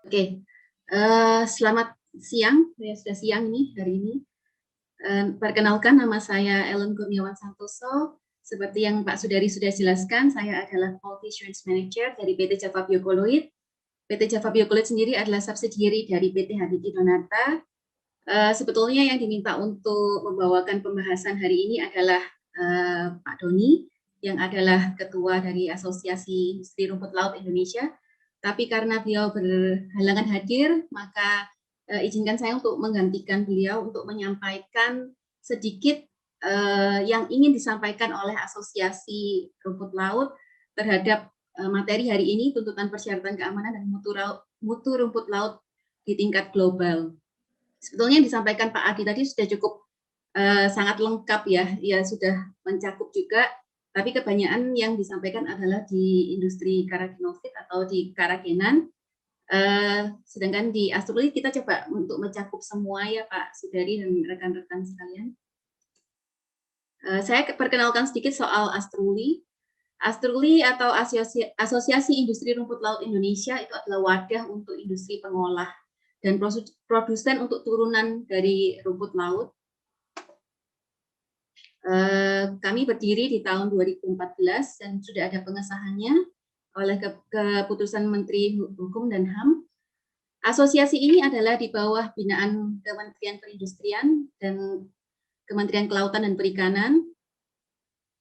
Oke, selamat siang, ya sudah siang ini hari ini. Perkenalkan nama saya Ellen Kurniawan Santoso. Seperti yang Pak Sudari sudah jelaskan, saya adalah Quality Assurance Manager dari PT Java Biokoloid. PT Java Biokoloid sendiri adalah subsidiary dari PT Habibie Donata. Sebetulnya yang diminta untuk membawakan pembahasan hari ini adalah Pak Doni, yang adalah Ketua dari Asosiasi Industri Rumput Laut Indonesia. Tapi karena beliau berhalangan hadir, maka izinkan saya untuk menggantikan beliau untuk menyampaikan sedikit yang ingin disampaikan oleh Asosiasi Rumput Laut terhadap materi hari ini, tuntutan persyaratan keamanan dan mutu rumput laut di tingkat global. Sebetulnya yang disampaikan Pak Adi tadi sudah cukup sangat lengkap ya sudah mencakup juga. Tapi kebanyakan yang disampaikan adalah di industri karaginosit atau di karagenan. Sedangkan di astruli kita coba untuk mencakup semua ya Pak Sudari dan rekan-rekan sekalian. Saya perkenalkan sedikit soal astruli. Astruli atau Asosiasi Industri Rumput Laut Indonesia itu adalah wadah untuk industri pengolah dan produsen untuk turunan dari rumput laut. Kami berdiri di tahun 2014 dan sudah ada pengesahannya oleh keputusan Menteri Hukum dan HAM. Asosiasi ini adalah di bawah binaan Kementerian Perindustrian dan Kementerian Kelautan dan Perikanan.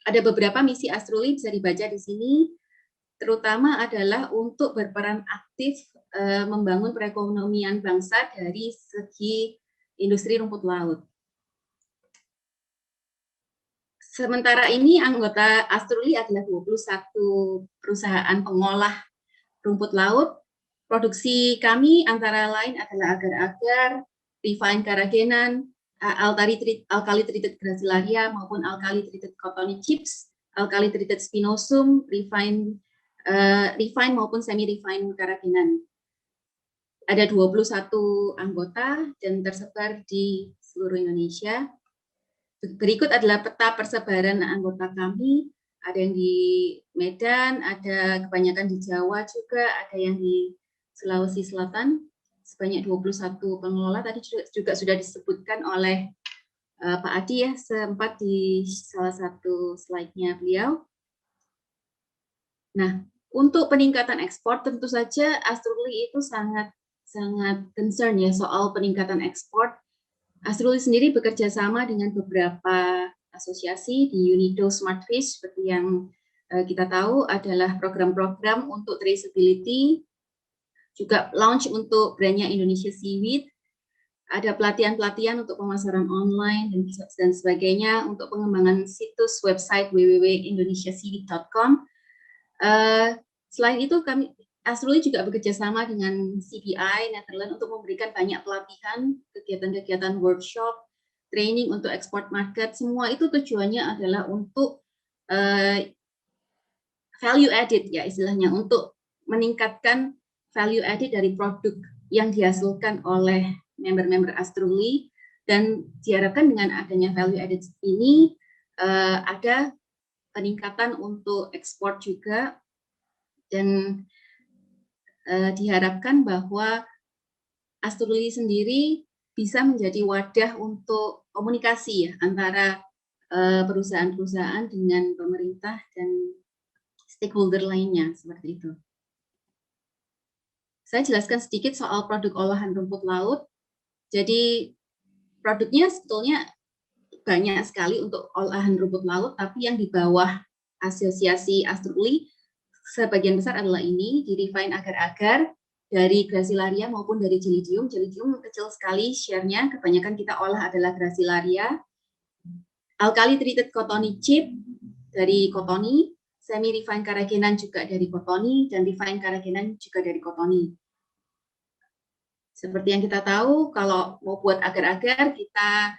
Ada beberapa misi Astruli bisa dibaca di sini, terutama adalah untuk berperan aktif membangun perekonomian bangsa dari segi industri rumput laut. Sementara ini anggota Astruli adalah 21 perusahaan pengolah rumput laut. Produksi kami antara lain adalah agar-agar, refined karagenan, alkali treated gracilaria maupun alkali treated cottony chips, alkali treated spinosum, refined maupun semi refined karagenan. Ada 21 anggota dan tersebar di seluruh Indonesia. Berikut adalah peta persebaran anggota kami. Ada yang di Medan, ada kebanyakan di Jawa juga, ada yang di Sulawesi Selatan. Sebanyak 21 pengelola. Tadi juga sudah disebutkan oleh Pak Adi ya, sempat di salah satu slide-nya beliau. Nah, untuk peningkatan ekspor, tentu saja Astruli itu sangat concern ya soal peningkatan ekspor. Astruli sendiri bekerja sama dengan beberapa asosiasi di UNIDO Smartfish, seperti yang kita tahu adalah program-program untuk traceability, juga launch untuk brandnya Indonesia Seaweed, ada pelatihan-pelatihan untuk pemasaran online dan sebagainya untuk pengembangan situs website www.indonesiaseaweed.com. Selain itu kami Astruli juga bekerja sama dengan CBI Netherlands untuk memberikan banyak pelatihan, kegiatan-kegiatan workshop, training untuk export market. Semua itu tujuannya adalah untuk value added ya istilahnya, untuk meningkatkan value added dari produk yang dihasilkan oleh member-member Astruli, dan diharapkan dengan adanya value added ini ada peningkatan untuk ekspor juga, dan diharapkan bahwa Astruli sendiri bisa menjadi wadah untuk komunikasi ya, antara perusahaan-perusahaan dengan pemerintah dan stakeholder lainnya, seperti itu. Saya jelaskan sedikit soal produk olahan rumput laut. Jadi produknya sebetulnya banyak sekali untuk olahan rumput laut, tapi yang di bawah asosiasi Astruli sebagian besar adalah ini, di refine agar-agar dari gracilaria maupun dari Gelidium. Gelidium kecil sekali share-nya, kebanyakan kita olah adalah gracilaria. Alkali treated cottony chip dari cottony, semi refined karagenan juga dari cottony, dan refined karagenan juga dari cottony. Seperti yang kita tahu, kalau mau buat agar-agar, kita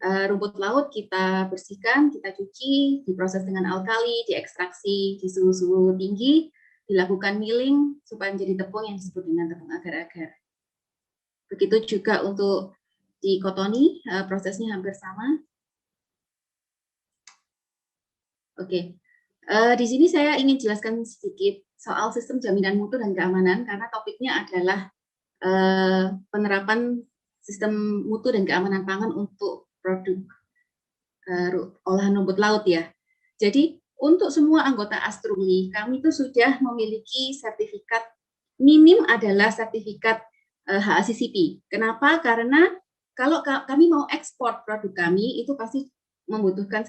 rumput laut kita bersihkan, kita cuci, diproses dengan alkali, diekstraksi di suhu-suhu tinggi, dilakukan milling supaya menjadi tepung yang disebut dengan tepung agar-agar. Begitu juga untuk di cottony, prosesnya hampir sama. Oke, di sini saya ingin jelaskan sedikit soal sistem jaminan mutu dan keamanan, karena topiknya adalah penerapan sistem mutu dan keamanan pangan untuk produk olahan rumput laut ya. Jadi untuk semua anggota Astruli, kami itu sudah memiliki sertifikat minim adalah sertifikat HACCP. Kenapa? Karena kalau kami mau ekspor produk kami itu pasti membutuhkan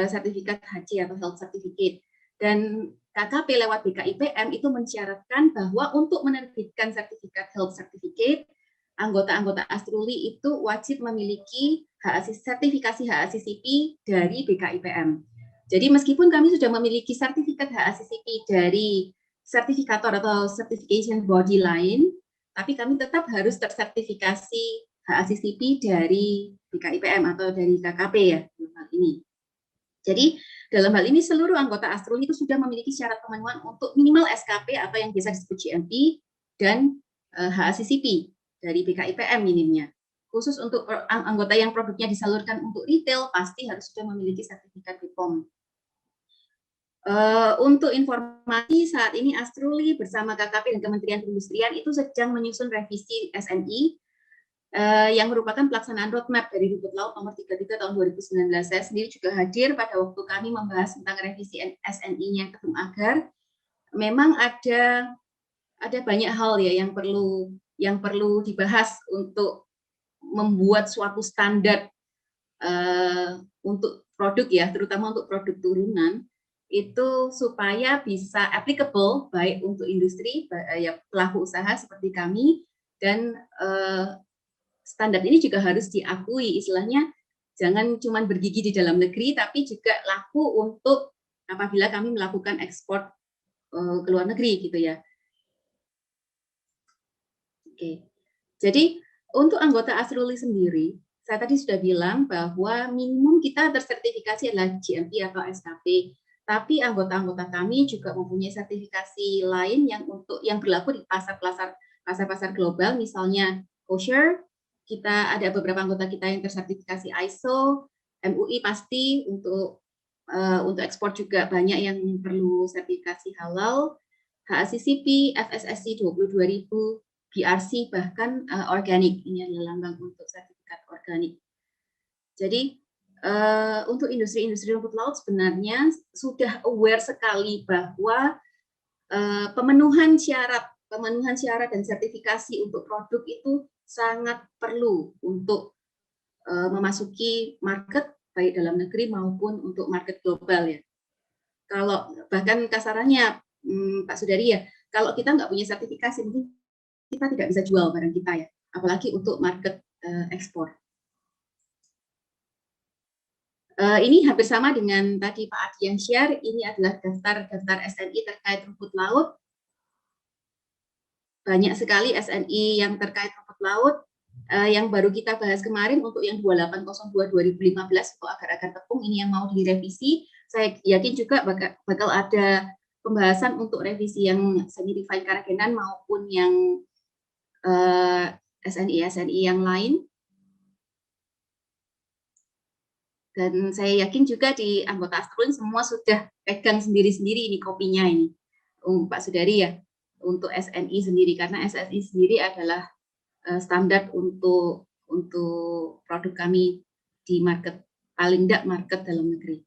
sertifikat HC atau Health Certificate. Dan KKP lewat BKIPM itu mensyaratkan bahwa untuk menerbitkan sertifikat Health Certificate, anggota-anggota Astruli itu wajib memiliki sertifikasi HACCP dari BKIPM. Jadi meskipun kami sudah memiliki sertifikat HACCP dari sertifikator atau certification body lain, tapi kami tetap harus tersertifikasi HACCP dari BKIPM atau dari KKP ya dalam hal ini. Jadi dalam hal ini seluruh anggota Astruli itu sudah memiliki syarat pemenuhan untuk minimal SKP atau yang biasa disebut GMP dan HACCP dari BKIPM minimnya. Khusus untuk anggota yang produknya disalurkan untuk retail pasti harus sudah memiliki sertifikat BPOM. Untuk informasi saat ini Astruli bersama KKP dan Kementerian Perindustrian itu sedang menyusun revisi SNI yang merupakan pelaksanaan roadmap dari rumput laut nomor 33 tahun 2019. Saya sendiri juga hadir pada waktu kami membahas tentang revisi SNI-nya Ketum Agar. Memang ada banyak hal ya yang perlu dibahas untuk membuat suatu standar untuk produk ya, terutama untuk produk turunan itu supaya bisa applicable baik untuk industri ya pelaku usaha seperti kami dan standar ini juga harus diakui, istilahnya jangan cuma bergigi di dalam negeri tapi juga laku untuk apabila kami melakukan ekspor ke luar negeri gitu ya. Oke. Jadi untuk anggota Astruli sendiri, saya tadi sudah bilang bahwa minimum kita tersertifikasi adalah GMP atau SKP. Tapi anggota-anggota kami juga mempunyai sertifikasi lain yang berlaku di pasar-pasar global, misalnya kosher. Kita ada beberapa anggota kita yang tersertifikasi ISO, MUI pasti untuk ekspor juga banyak yang perlu sertifikasi halal, HACCP, FSSC 22.000, BRC bahkan organik. Ini adalah lambang untuk sertifikat organik. Jadi untuk industri-industri rumput laut sebenarnya sudah aware sekali bahwa pemenuhan syarat dan sertifikasi untuk produk itu sangat perlu untuk memasuki market baik dalam negeri maupun untuk market global ya. Kalau bahkan kasarannya Pak Sudari ya, kalau kita nggak punya sertifikasi mungkin kita tidak bisa jual barang kita ya, apalagi untuk market ekspor. Ini hampir sama dengan tadi Pak Adian share, ini adalah daftar SNI terkait rumput laut. Banyak sekali SNI yang terkait rumput laut, yang baru kita bahas kemarin untuk yang 2802 2015 untuk agar-agar tepung, ini yang mau direvisi. Saya yakin juga bakal ada pembahasan untuk revisi yang semi-refined karagenan maupun yang SNI yang lain. Dan saya yakin juga di anggota Astruli semua sudah pegang sendiri-sendiri ini kopinya ini, Pak Sudari ya, untuk SNI sendiri, karena SNI sendiri adalah standar untuk produk kami di market, paling tidak market dalam negeri.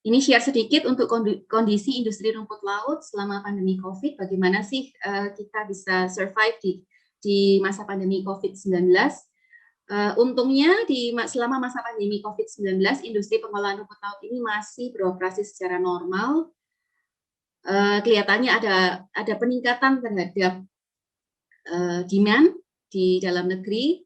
Ini share sedikit untuk kondisi industri rumput laut selama pandemi COVID, bagaimana sih kita bisa survive di masa pandemi COVID-19. Untungnya selama masa pandemi COVID-19, industri pengolahan rumput laut ini masih beroperasi secara normal. Kelihatannya ada peningkatan terhadap demand di dalam negeri.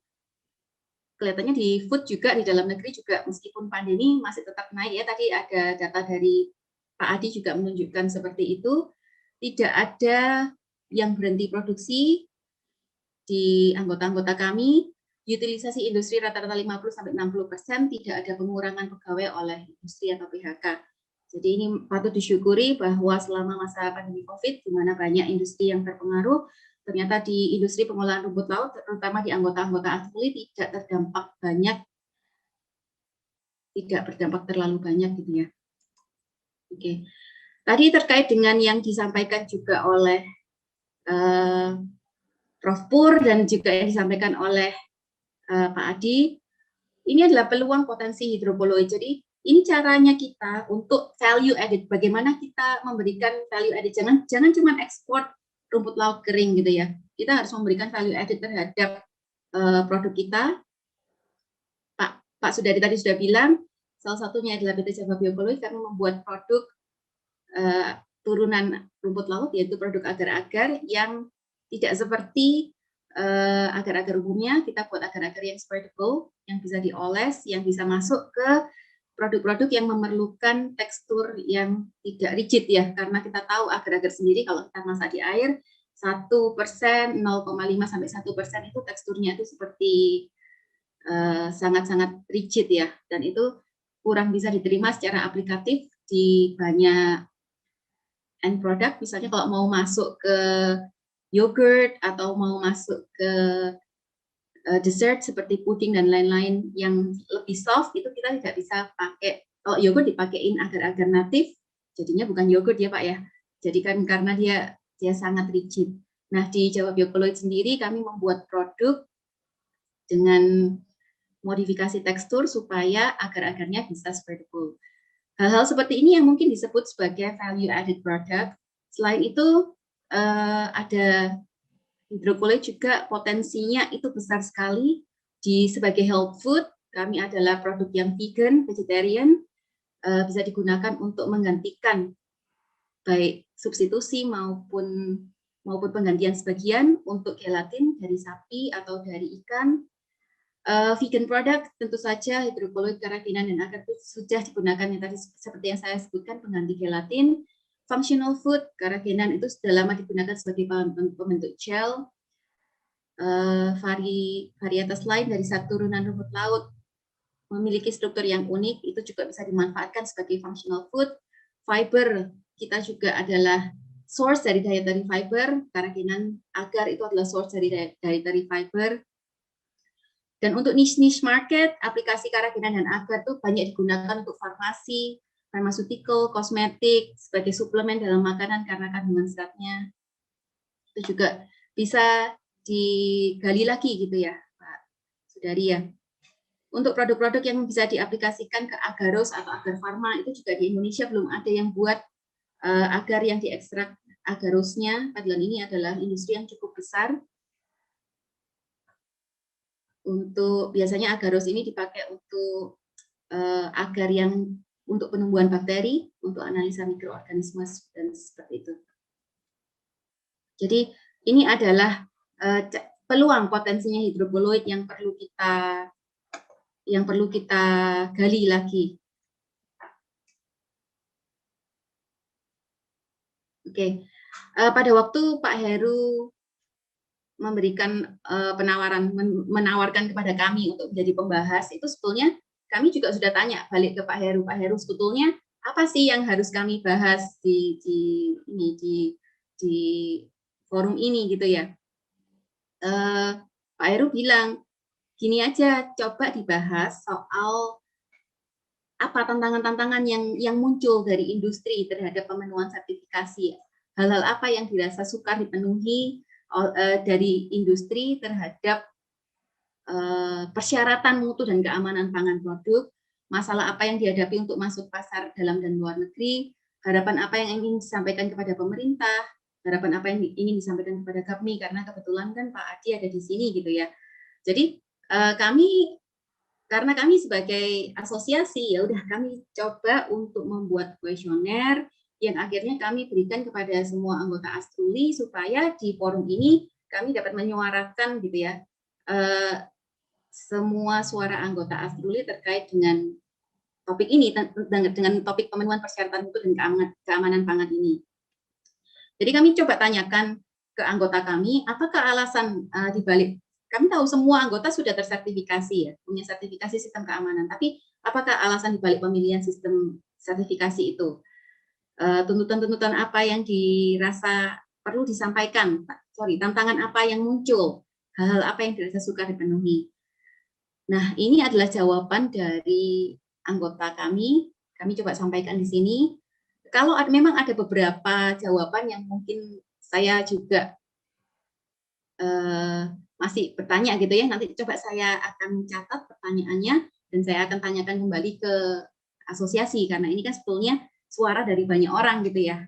Kelihatannya di food juga di dalam negeri juga meskipun pandemi masih tetap naik ya. Tadi ada data dari Pak Adi juga menunjukkan seperti itu. Tidak ada yang berhenti produksi di anggota-anggota kami. Utilisasi industri rata-rata 50-60%, tidak ada pengurangan pegawai oleh industri atau PHK. Jadi ini patut disyukuri bahwa selama masa pandemi COVID, di mana banyak industri yang terpengaruh, ternyata di industri pengolahan rumput laut, terutama di anggota-anggota Astruli, tidak terdampak banyak, tidak berdampak terlalu banyak gitu ya. Oke. Tadi terkait dengan yang disampaikan juga oleh Prof. Pur dan juga yang disampaikan oleh Pak Adi, ini adalah peluang potensi hidroponik. Jadi ini caranya kita untuk value added. Bagaimana kita memberikan value added? Jangan cuma ekspor rumput laut kering gitu ya. Kita harus memberikan value added terhadap produk kita. Pak Sudari tadi sudah bilang, salah satunya adalah PT Java Biokologi kami membuat produk turunan rumput laut, yaitu produk agar-agar yang tidak seperti agar-agar umumnya. Kita buat agar-agar yang spreadable, yang bisa dioles, yang bisa masuk ke produk-produk yang memerlukan tekstur yang tidak rigid ya, karena kita tahu agar-agar sendiri kalau kita masak di air 1%, 0,5 sampai 1% itu teksturnya itu seperti sangat-sangat rigid ya, dan itu kurang bisa diterima secara aplikatif di banyak end product. Misalnya kalau mau masuk ke yogurt atau mau masuk ke dessert seperti puding dan lain-lain yang lebih soft, itu kita tidak bisa pakai. Kalau yogurt dipakein agar-agar natif, jadinya bukan yogurt ya Pak ya. Jadi kan karena dia sangat rigid. Nah, di Java Biokoloid sendiri kami membuat produk dengan modifikasi tekstur supaya agar-agarnya bisa spreadable. Hal-hal seperti ini yang mungkin disebut sebagai value added product. Selain itu ada hidroponik juga potensinya itu besar sekali di sebagai health food. Kami adalah produk yang vegan, vegetarian, bisa digunakan untuk menggantikan baik substitusi maupun penggantian sebagian untuk gelatin dari sapi atau dari ikan. Vegan product tentu saja hidroponik, keraginan dan agar itu sudah digunakan yang tadi seperti yang saya sebutkan pengganti gelatin. Functional food, keraginan itu sudah lama digunakan sebagai pembentuk gel. Varietas lain dari turunan rumput laut memiliki struktur yang unik, itu juga bisa dimanfaatkan sebagai functional food. Fiber, kita juga adalah source dari dietary fiber, keraginan agar itu adalah source dari dietary fiber. Dan untuk niche market, aplikasi keraginan dan agar itu banyak digunakan untuk farmasi, pharmaceutical, kosmetik, sebagai suplemen dalam makanan karena kandungan seratnya. Itu juga bisa digali lagi gitu ya, Pak Sudari ya. Untuk produk-produk yang bisa diaplikasikan ke agaros atau agar farma, itu juga di Indonesia belum ada yang buat agar yang diekstrak agarosnya. Padahal ini adalah industri yang cukup besar. Untuk biasanya agaros ini dipakai untuk agar yang untuk penumbuhan bakteri, untuk analisa mikroorganisme dan seperti itu. Jadi ini adalah peluang potensinya hidroponik yang perlu kita gali lagi. Oke. Pada waktu Pak Heru memberikan menawarkan kepada kami untuk menjadi pembahas, itu sebetulnya kami juga sudah tanya balik ke Pak Heru sebetulnya apa sih yang harus kami bahas di forum ini gitu ya. Pak Heru bilang gini aja, coba dibahas soal apa tantangan-tantangan yang muncul dari industri terhadap pemenuhan sertifikasi, hal-hal apa yang dirasa sukar dipenuhi dari industri terhadap persyaratan mutu dan keamanan pangan produk, masalah apa yang dihadapi untuk masuk pasar dalam dan luar negeri, harapan apa yang ingin disampaikan kepada pemerintah, harapan apa yang ingin disampaikan kepada KAPMI, karena kebetulan kan Pak Adi ada di sini gitu ya. Jadi karena kami sebagai asosiasi, ya udah kami coba untuk membuat kuesioner yang akhirnya kami berikan kepada semua anggota Astruli supaya di forum ini kami dapat menyuarakan gitu ya semua suara anggota Astruli terkait dengan topik ini, dengan topik pemenuhan persyaratan mutu dan keamanan pangan ini. Jadi kami coba tanyakan ke anggota kami, apakah alasan dibalik, kami tahu semua anggota sudah tersertifikasi ya, punya sertifikasi sistem keamanan, tapi apakah alasan dibalik pemilihan sistem sertifikasi itu? Tuntutan-tuntutan apa yang dirasa perlu disampaikan, tantangan apa yang muncul, hal-hal apa yang dirasa sukar dipenuhi. Nah, ini adalah jawaban dari anggota kami coba sampaikan di sini. Kalau memang ada beberapa jawaban yang mungkin saya juga masih bertanya gitu ya, nanti coba saya akan catat pertanyaannya dan saya akan tanyakan kembali ke asosiasi karena ini kan sebetulnya suara dari banyak orang gitu ya.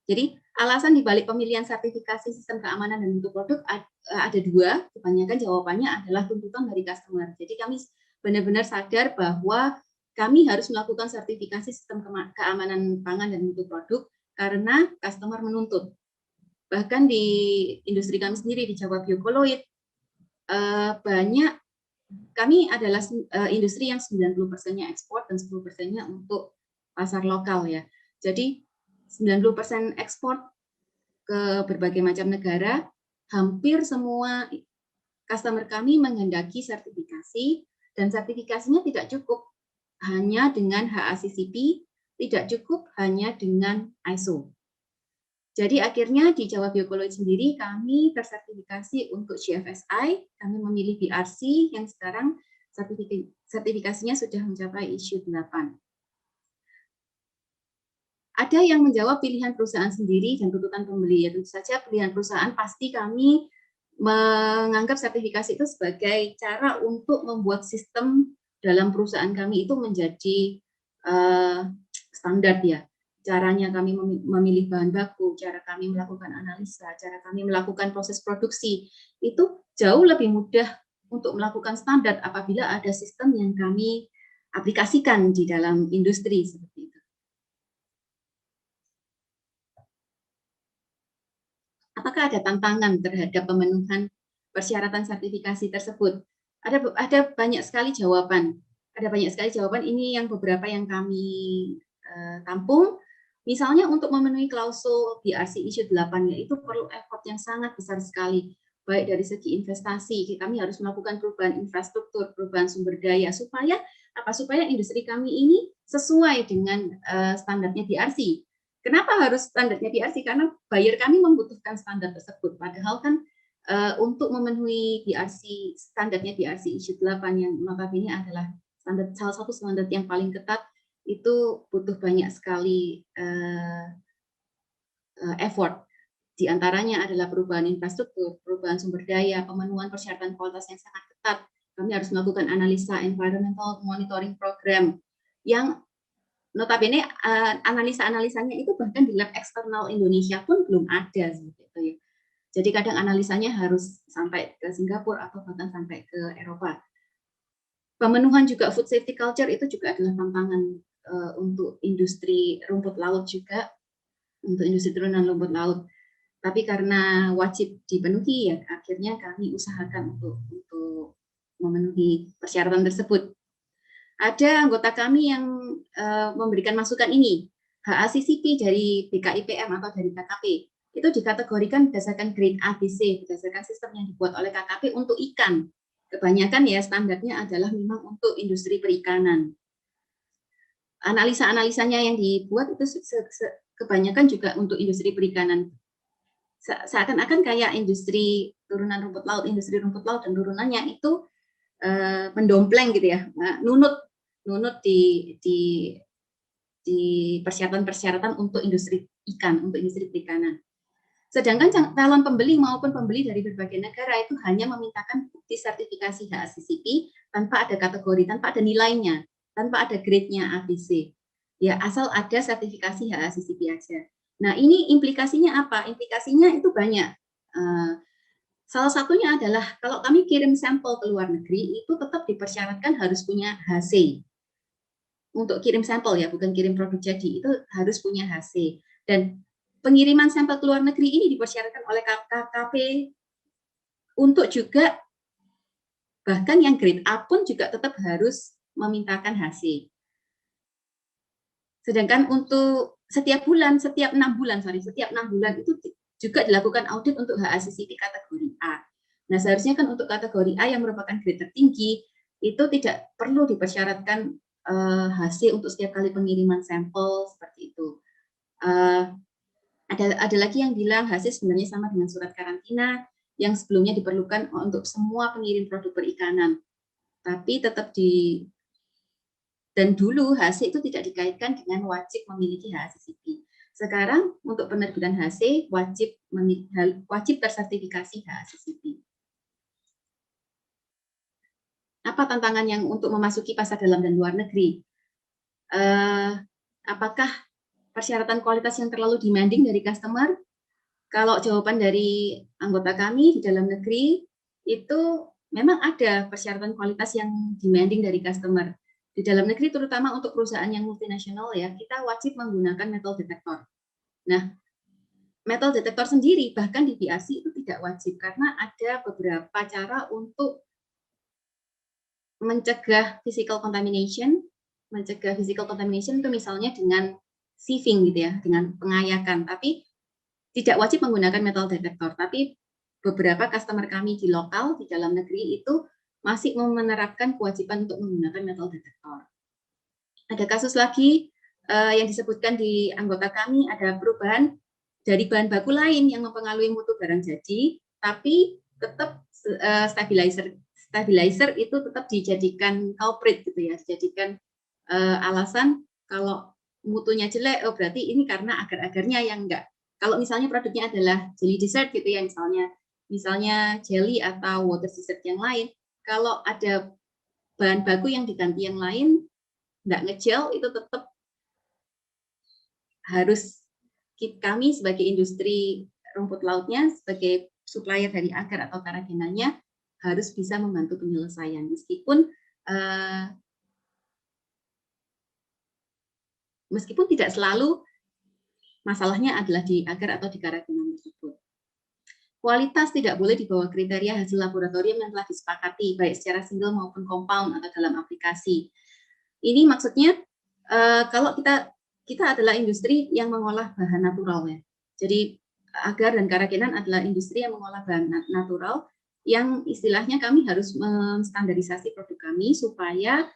Jadi alasan dibalik pemilihan sertifikasi sistem keamanan dan mutu produk ada dua, kebanyakan jawabannya adalah tuntutan dari customer. Jadi kami benar-benar sadar bahwa kami harus melakukan sertifikasi sistem keamanan pangan dan mutu produk karena customer menuntut. Bahkan di industri kami sendiri di Jawa Biokoloid, banyak kami adalah industri yang 90%-nya ekspor dan 10%-nya untuk pasar lokal ya. Jadi 90% ekspor ke berbagai macam negara, hampir semua customer kami menghendaki sertifikasi dan sertifikasinya tidak cukup hanya dengan HACCP, tidak cukup hanya dengan ISO. Jadi akhirnya di Jawa Biokoloid sendiri kami tersertifikasi untuk GFSI, kami memilih BRC yang sekarang sertifikasinya sudah mencapai ISO 8. Ada yang menjawab pilihan perusahaan sendiri dan tuntutan pembeli. Ya, tentu saja pilihan perusahaan pasti kami menganggap sertifikasi itu sebagai cara untuk membuat sistem dalam perusahaan kami itu menjadi standar ya. Caranya kami memilih bahan baku, cara kami melakukan analisa, cara kami melakukan proses produksi, itu jauh lebih mudah untuk melakukan standar apabila ada sistem yang kami aplikasikan di dalam industri seperti itu. Apakah ada tantangan terhadap pemenuhan persyaratan sertifikasi tersebut? Ada banyak sekali jawaban. Ada banyak sekali jawaban. Ini yang beberapa yang kami tampung. Misalnya untuk memenuhi klausul BRC ISO 8 itu perlu effort yang sangat besar sekali. Baik dari segi investasi, kami harus melakukan perubahan infrastruktur, perubahan sumber daya supaya supaya industri kami ini sesuai dengan standarnya BRC. Kenapa harus standarnya BRC? Karena buyer kami membutuhkan standar tersebut. Padahal kan untuk memenuhi BRC, standarnya BRC ISO 8 yang notabene adalah salah satu standar yang paling ketat, itu butuh banyak sekali effort. Di antaranya adalah perubahan infrastruktur, perubahan sumber daya, pemenuhan persyaratan kualitas yang sangat ketat. Kami harus melakukan analisa environmental monitoring program yang notabene analisa-analisanya itu bahkan di lab eksternal Indonesia pun belum ada seperti itu ya. Jadi kadang analisanya harus sampai ke Singapura atau bahkan sampai ke Eropa. Pemenuhan juga food safety culture itu juga adalah tantangan untuk industri rumput laut juga, untuk industri turunan rumput laut. Tapi karena wajib dipenuhi ya akhirnya kami usahakan untuk memenuhi persyaratan tersebut. Ada anggota kami yang memberikan masukan ini, HACCP dari BKIPM atau dari KKP, itu dikategorikan berdasarkan grade ABC, berdasarkan sistem yang dibuat oleh KKP untuk ikan. Kebanyakan ya standarnya adalah memang untuk industri perikanan. Analisa-analisanya yang dibuat itu kebanyakan juga untuk industri perikanan. Seakan-akan kayak industri turunan rumput laut, industri rumput laut dan turunannya itu mendompleng gitu ya, nunut di persyaratan-persyaratan untuk industri ikan, untuk industri perikanan. Sedangkan calon pembeli maupun pembeli dari berbagai negara itu hanya memintakan bukti sertifikasi HACCP tanpa ada kategori, tanpa ada nilainya, tanpa ada grade-nya ABC. Ya, asal ada sertifikasi HACCP aja. Nah, ini implikasinya apa? Implikasinya itu banyak. Salah satunya adalah kalau kami kirim sampel ke luar negeri, itu tetap dipersyaratkan harus punya HC. Untuk kirim sampel ya, bukan kirim produk jadi, itu harus punya HC. Dan pengiriman sampel ke luar negeri ini dipersyaratkan oleh KKP untuk juga bahkan yang grade A pun juga tetap harus memintakan HC. Sedangkan untuk setiap 6 bulan itu juga dilakukan audit untuk HACCP kategori A. Nah, seharusnya kan untuk kategori A yang merupakan grade tertinggi itu tidak perlu dipersyaratkan HC untuk setiap kali pengiriman sampel seperti itu. Ada lagi yang bilang HC sebenarnya sama dengan surat karantina yang sebelumnya diperlukan untuk semua pengirim produk perikanan. Tapi tetap dan dulu HC itu tidak dikaitkan dengan wajib memiliki HACCP. Sekarang untuk penerbitan HC wajib tersertifikasi HACCP. Apa tantangan yang untuk memasuki pasar dalam dan luar negeri? Apakah persyaratan kualitas yang terlalu demanding dari customer? Kalau jawaban dari anggota kami di dalam negeri, itu memang ada persyaratan kualitas yang demanding dari customer. Di dalam negeri, terutama untuk perusahaan yang multinasional ya, kita wajib menggunakan metal detector. Nah, metal detector sendiri bahkan di BRC itu tidak wajib karena ada beberapa cara untuk mencegah physical contamination. Mencegah physical contamination itu misalnya dengan sieving gitu ya, dengan pengayakan. Tapi tidak wajib menggunakan metal detector. Tapi beberapa customer kami di lokal, di dalam negeri itu masih menerapkan kewajiban untuk menggunakan metal detector. Ada kasus lagi yang disebutkan di anggota kami, ada perubahan dari bahan baku lain yang mempengaruhi mutu barang jadi, tapi tetap stabilizer itu tetap dijadikan culprit gitu ya, dijadikan alasan kalau mutunya jelek, oh berarti ini karena agar-agarnya yang enggak. Kalau misalnya produknya adalah jelly dessert gitu ya, misalnya jelly atau water dessert yang lain, kalau ada bahan baku yang diganti yang lain, enggak ngegel, itu tetap harus kami sebagai industri rumput lautnya, sebagai supplier dari agar atau karagenanya, harus bisa membantu penyelesaian. Meskipun tidak selalu masalahnya adalah di agar atau di karagenan tersebut. Kualitas tidak boleh di bawah kriteria hasil laboratorium yang telah disepakati, baik secara single maupun compound atau dalam aplikasi. Ini maksudnya kalau kita adalah industri yang mengolah bahan natural ya. Jadi agar dan karagenan adalah industri yang mengolah bahan natural yang istilahnya kami harus menstandarisasi produk kami supaya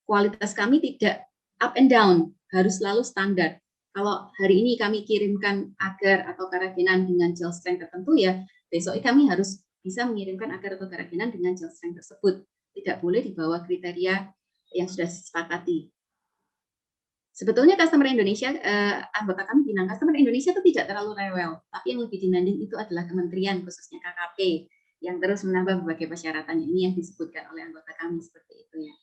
kualitas kami tidak up and down, harus selalu standar. Kalau hari ini kami kirimkan agar atau karagenan dengan gel strength tertentu ya, besok kami harus bisa mengirimkan agar atau karagenan dengan gel strength tersebut. Tidak boleh di bawah kriteria yang sudah disepakati. Sebetulnya customer Indonesia, anggota kami bilang customer Indonesia itu tidak terlalu rewel, tapi yang lebih demanding itu adalah kementerian, khususnya KKP, yang terus menambah berbagai persyaratan. Ini yang disebutkan oleh anggota kami seperti itu ya.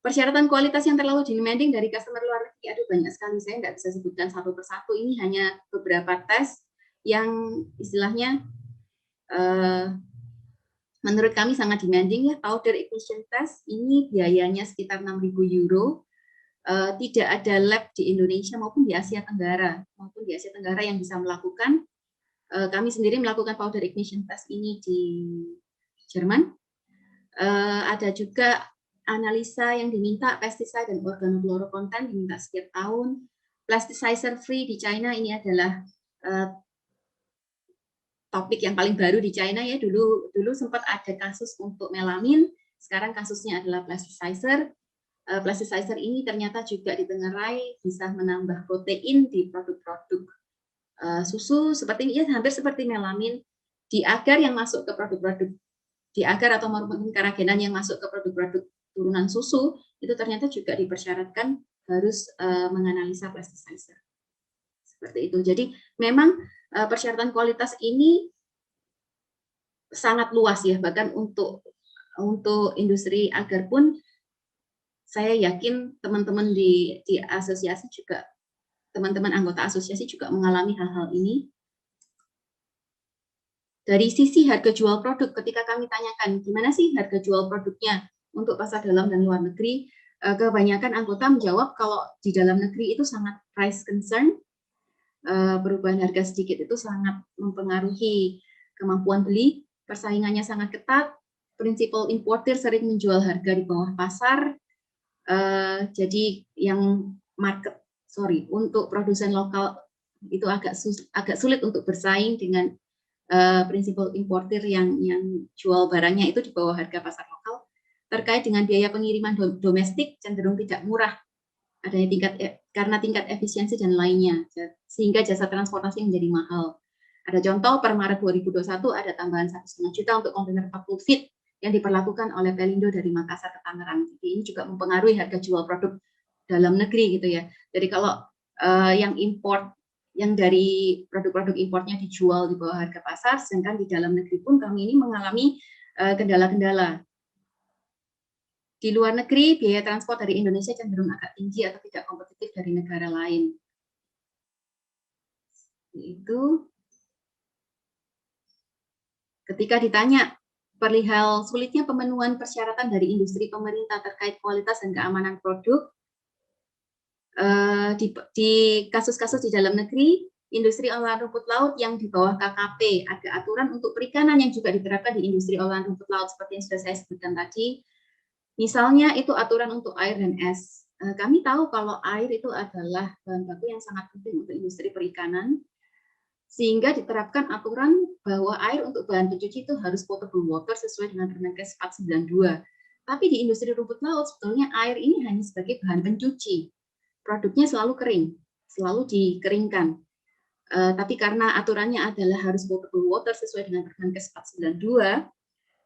Persyaratan kualitas yang terlalu demanding dari customer luar negeri, aduh banyak sekali, saya nggak bisa sebutkan satu persatu, ini hanya beberapa tes yang istilahnya menurut kami sangat demanding ya. Powder ignition test ini biayanya sekitar 6.000 euro, tidak ada lab di Indonesia maupun di Asia Tenggara, yang bisa melakukan. Kami sendiri melakukan powder ignition test ini di Jerman. Ada juga analisa yang diminta pesticide dan organofluorokonten diminta setiap tahun. Plasticizer free di China ini adalah topik yang paling baru di China ya. Dulu sempat ada kasus untuk melamin, sekarang kasusnya adalah plasticizer. Plasticizer ini ternyata juga ditengarai bisa menambah protein di produk-produk susu seperti ini ya, hampir seperti melamin di agar yang masuk ke produk-produk di agar atau maupun karagenan yang masuk ke produk-produk turunan susu itu ternyata juga dipersyaratkan harus menganalisa plasticizer. Seperti itu. Jadi memang persyaratan kualitas ini sangat luas ya, bahkan untuk industri agar pun saya yakin teman-teman di asosiasi juga, teman-teman anggota asosiasi juga mengalami hal-hal ini. Dari sisi harga jual produk, ketika kami tanyakan gimana sih harga jual produknya untuk pasar dalam dan luar negeri, kebanyakan anggota menjawab kalau di dalam negeri itu sangat price concern, perubahan harga sedikit itu sangat mempengaruhi kemampuan beli, persaingannya sangat ketat, prinsipal importer sering menjual harga di bawah pasar, jadi yang untuk produsen lokal itu agak sulit untuk bersaing dengan prinsipal importer yang jual barangnya itu di bawah harga pasar lokal. Terkait dengan biaya pengiriman domestik cenderung tidak murah, adanya karena tingkat efisiensi dan lainnya, sehingga jasa transportasi menjadi mahal. Ada contoh per Maret 2021 ada tambahan 1,5 juta untuk kontainer 40 feet yang diperlakukan oleh Pelindo dari Makassar ke Tangerang. Jadi ini juga mempengaruhi harga jual produk dalam negeri gitu ya. Jadi kalau yang import, yang dari produk-produk importnya dijual di bawah harga pasar, sedangkan di dalam negeri pun kami ini mengalami kendala-kendala. Di luar negeri, biaya transport dari Indonesia cenderung agak tinggi atau tidak kompetitif dari negara lain. Itu ketika ditanya perihal sulitnya pemenuhan persyaratan dari industri pemerintah terkait kualitas dan keamanan produk, di kasus-kasus di dalam negeri, industri olahan rumput laut yang di bawah KKP, ada aturan untuk perikanan yang juga diterapkan di industri olahan rumput laut seperti yang sudah saya sebutkan tadi. Misalnya itu aturan untuk air dan es. Kami tahu kalau air itu adalah bahan baku yang sangat penting untuk industri perikanan, sehingga diterapkan aturan bahwa air untuk bahan pencuci itu harus potable water sesuai dengan Permenkes 492. Tapi di industri rumput laut sebetulnya air ini hanya sebagai bahan pencuci. Produknya selalu kering, selalu dikeringkan. Tapi karena aturannya adalah harus potable water sesuai dengan Permenkes 492,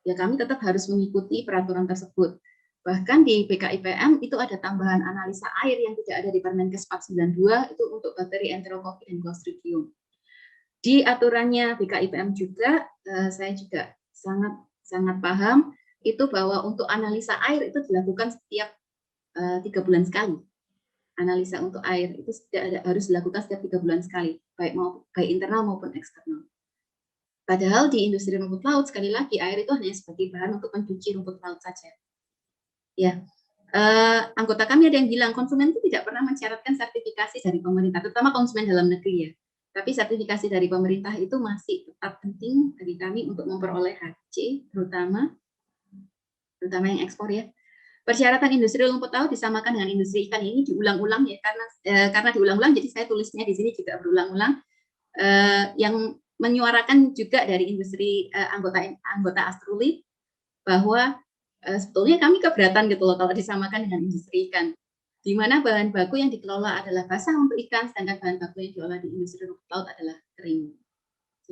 ya kami tetap harus mengikuti peraturan tersebut. Bahkan di BKIPM itu ada tambahan analisa air yang tidak ada di Permenkes 492 itu untuk bakteri Enterococcus dan Clostridium. Di aturannya BKIPM juga saya juga sangat paham itu bahwa untuk analisa air itu dilakukan setiap 3 bulan sekali. Analisa untuk air itu harus dilakukan setiap 3 bulan sekali, baik internal maupun eksternal. Padahal di industri rumput laut sekali lagi air itu hanya sebagai bahan untuk pencuci rumput laut saja. Ya, anggota kami ada yang bilang konsumen itu tidak pernah mensyaratkan sertifikasi dari pemerintah, terutama konsumen dalam negeri ya. Tapi sertifikasi dari pemerintah itu masih tetap penting bagi kami untuk memperoleh HC, terutama yang ekspor ya. Persyaratan industri rumput laut disamakan dengan industri ikan ini diulang-ulang ya karena diulang-ulang, jadi saya tulisnya di sini juga berulang-ulang. Yang menyuarakan juga dari industri anggota Astruli bahwa sebetulnya kami keberatan gitu loh kalau disamakan dengan industri ikan, di mana bahan baku yang dikelola adalah basah untuk ikan, sedangkan bahan baku yang diolah di industri rumput laut adalah kering.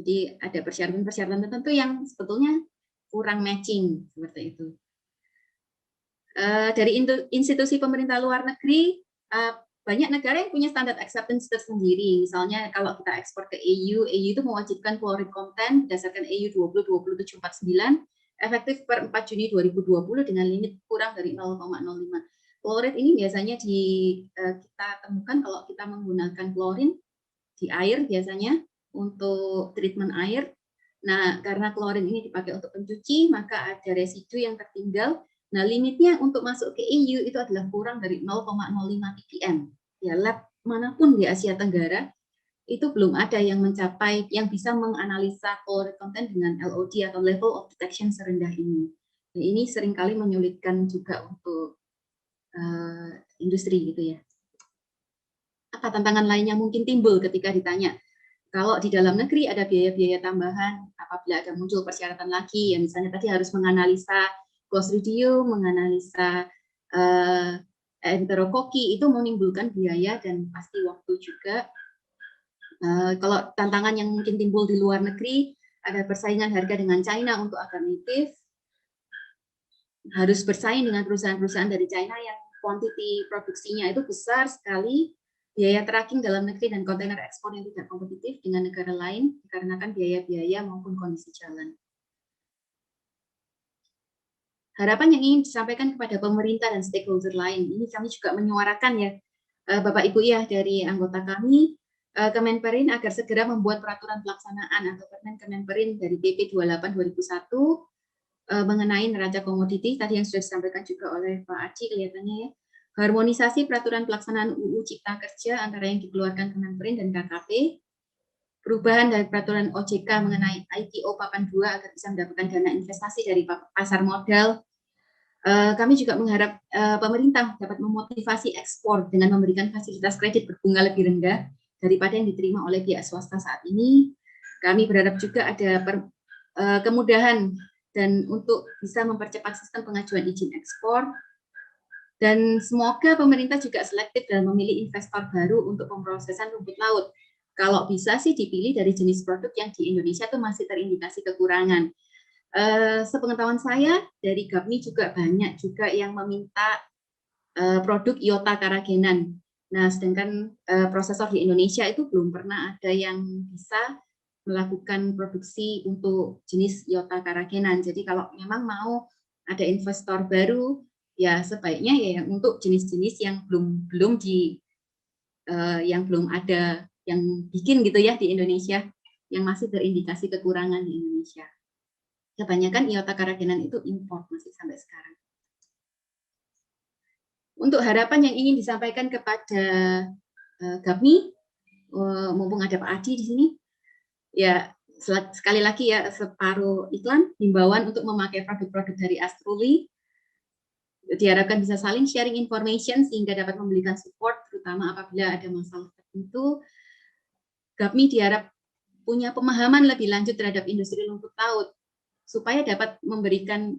Jadi ada persyaratan-persyaratan tertentu yang sebetulnya kurang matching seperti itu. Dari institusi pemerintah luar negeri, banyak negara yang punya standar acceptance tersendiri. Misalnya kalau kita ekspor ke EU itu mewajibkan fluoride content berdasarkan EU 20-20749 efektif per 4 Juni 2020 dengan limit kurang dari 0,05. Fluoride ini biasanya kita temukan kalau kita menggunakan klorin di air biasanya untuk treatment air. Nah, karena klorin ini dipakai untuk pencuci, maka ada residu yang tertinggal. Nah, limitnya untuk masuk ke EU itu adalah kurang dari 0,05 ppm. Ya, lab manapun di Asia Tenggara itu belum ada yang mencapai, yang bisa menganalisa fluoride content dengan LOD atau level of detection serendah ini. Nah, ini seringkali menyulitkan juga untuk industri gitu ya. Apa tantangan lainnya mungkin timbul ketika ditanya, kalau di dalam negeri ada biaya-biaya tambahan apabila ada muncul persyaratan lagi, ya misalnya tadi harus menganalisa Clostridium, menganalisa Enterococcus, itu menimbulkan biaya dan pasti waktu juga. Kalau tantangan yang mungkin timbul di luar negeri, ada persaingan harga dengan China untuk agar native, harus bersaing dengan perusahaan-perusahaan dari China yang quantity produksinya itu besar sekali, biaya tracking dalam negeri dan kontainer ekspor yang tidak kompetitif dengan negara lain dikarenakan biaya-biaya maupun kondisi jalan. Harapan yang ingin disampaikan kepada pemerintah dan stakeholder lain, ini kami juga menyuarakan ya, Bapak Ibu ya dari anggota kami, Kemenperin agar segera membuat peraturan pelaksanaan atau Permen Kemenperin dari PP 28/2001 mengenai neraca komoditi, tadi yang sudah disampaikan juga oleh Pak Aci kelihatannya ya, harmonisasi peraturan pelaksanaan UU Cipta Kerja antara yang dikeluarkan Kemenperin dan KKP, perubahan dari peraturan OJK mengenai IPO Papan 2 agar bisa mendapatkan dana investasi dari pasar modal. Kami juga mengharap pemerintah dapat memotivasi ekspor dengan memberikan fasilitas kredit berbunga lebih rendah daripada yang diterima oleh pihak swasta saat ini. Kami berharap juga ada kemudahan dan untuk bisa mempercepat sistem pengajuan izin ekspor. Dan semoga pemerintah juga selektif dalam memilih investor baru untuk pemrosesan rumput laut. Kalau bisa sih dipilih dari jenis produk yang di Indonesia itu masih terindikasi kekurangan. Sepengetahuan saya dari GAPMI juga banyak juga yang meminta produk iota karagenan. Nah, sedangkan prosesor di Indonesia itu belum pernah ada yang bisa melakukan produksi untuk jenis Yota karakenan. Jadi kalau memang mau ada investor baru, ya sebaiknya ya untuk jenis-jenis yang belum ada yang bikin gitu ya di Indonesia, yang masih terindikasi kekurangan di Indonesia. Kebanyakan Yota karakenan itu impor masih sampai sekarang. Untuk harapan yang ingin disampaikan kepada Gapmi, mumpung ada Pak Adi di sini, ya sekali lagi ya separuh iklan, himbauan untuk memakai produk-produk dari Astruli, diharapkan bisa saling sharing information sehingga dapat memberikan support, terutama apabila ada masalah tertentu. Gapmi diharap punya pemahaman lebih lanjut terhadap industri rumput laut, supaya dapat memberikan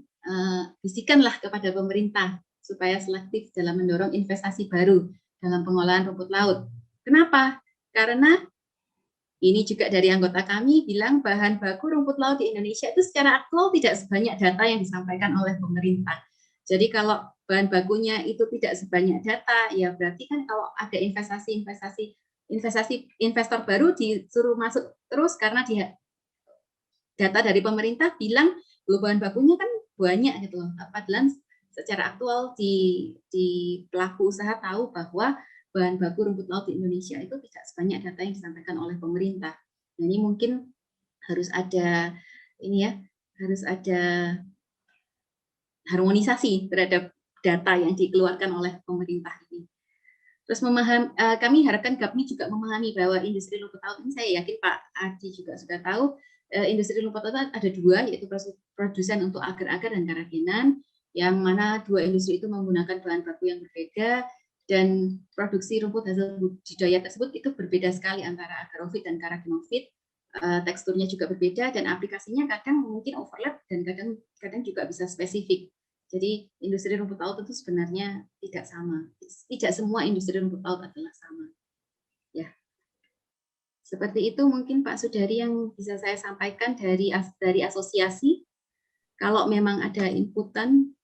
bisikanlah kepada pemerintah supaya selektif dalam mendorong investasi baru dalam pengolahan rumput laut. Kenapa? Karena ini juga dari anggota kami bilang bahan baku rumput laut di Indonesia itu secara aktual tidak sebanyak data yang disampaikan oleh pemerintah. Jadi kalau bahan bakunya itu tidak sebanyak data, ya berarti kan kalau ada investor baru disuruh masuk terus karena dia data dari pemerintah bilang bahan bakunya kan banyak gitu loh. Padahal secara aktual di pelaku usaha tahu bahwa bahan baku rumput laut di Indonesia itu tidak sebanyak data yang disampaikan oleh pemerintah. Nah, ini mungkin harus ada harus ada harmonisasi terhadap data yang dikeluarkan oleh pemerintah ini. Terus kami harapkan Gapmi juga memahami bahwa industri rumput laut ini, saya yakin Pak Adi juga sudah tahu, industri rumput laut ada dua, yaitu produsen untuk agar-agar dan karakenan, yang mana dua industri itu menggunakan bahan baku yang berbeda, dan produksi rumput hasil budidaya tersebut itu berbeda sekali antara agarofit dan karakenofit, teksturnya juga berbeda, dan aplikasinya kadang mungkin overlap, dan kadang juga bisa spesifik. Jadi industri rumput laut itu sebenarnya tidak sama. Tidak semua industri rumput laut adalah sama. Ya, seperti itu mungkin Pak Sudari yang bisa saya sampaikan dari asosiasi. Kalau memang ada inputan